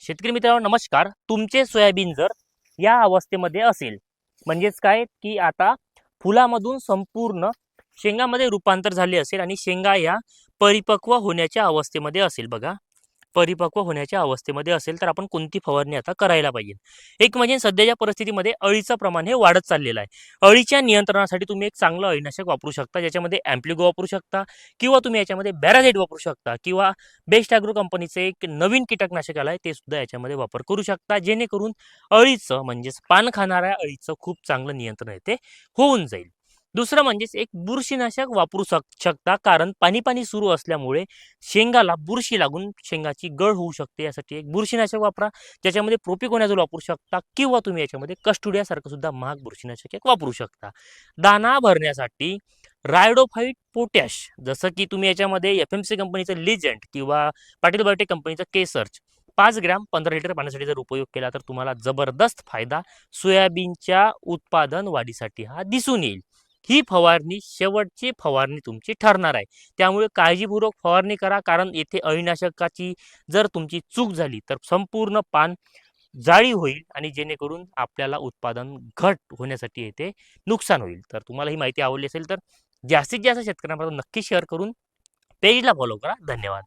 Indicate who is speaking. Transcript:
Speaker 1: शेतकरी मित्रांनो नमस्कार. तुमचे सोयाबीन जर या अवस्थेमध्ये असेल म्हणजेच काय की आता फुलामधून संपूर्ण शेंगामध्ये रूपांतर झाले असेल आणि शेंगा या परिपक्व होण्याच्या अवस्थेमध्ये असेल बघा, परिपक्व होण्याच्या अवस्थेमध्ये असेल तर आपण कोणती फवारणी आता करायला पाहिजे. एक म्हणजे सध्याच्या परिस्थितीमध्ये अळीचं प्रमाण हे वाढत चाललेलं आहे. अळीच्या नियंत्रणासाठी तुम्ही एक चांगलं अळीनाशक वापरू शकता, ज्याच्यामध्ये ॲम्प्लिगो वापरू शकता किंवा तुम्ही याच्यामध्ये बॅराझेट वापरू शकता किंवा बेस्ट ॲग्रो कंपनीचं एक नवीन कीटकनाशक आलं आहे ते सुद्धा याच्यामध्ये वापर करू शकता, जेणेकरून अळीचं म्हणजेच पान खाणाऱ्या अळीचं खूप चांगलं नियंत्रण आहे ते होऊन जाईल. दुसरं म्हणजेच एक बुरशीनाशक वापरू शकता, कारण पाणी पाणी सुरू असल्यामुळे शेंगाला बुरशी लागून शेंगाची गळ होऊ शकते. यासाठी एक बुरशीनाशक वापरा, ज्याच्यामध्ये प्रोपिकोनॅझोल वापरू शकता किंवा तुम्ही याच्यामध्ये कस्टोडियासारखं सुद्धा महाग बुरशीनाशक एक वापरू शकता. दाना भरण्यासाठी रायडोफाईट पोटॅश, जसं की तुम्ही याच्यामध्ये FMC कंपनीचं लिजंट किंवा पाटील बायोटेक कंपनीचं केसर्च 5 ग्रॅम 15 लिटर पाण्यासाठी जर उपयोग केला तर तुम्हाला जबरदस्त फायदा सोयाबीनच्या उत्पादन वाढीसाठी हा दिसून येईल. ही फवारणी शेवटची फवारणी तुमची ठरणार आहे, त्यामुळे काळजीपूर्वक फवारणी करा, कारण येथे अळीनाशकाची जर तुमची चूक झाली तर संपूर्ण पान जाळी होईल आणि जेणेकरून आपल्याला उत्पादन घट होण्यासाठी येथे नुकसान होईल. तर तुम्हाला ही माहिती आवडली असेल तर जास्तीत जास्त शेतकऱ्यांपर्यंत नक्की शेअर करून पेजला फॉलो करा. धन्यवाद.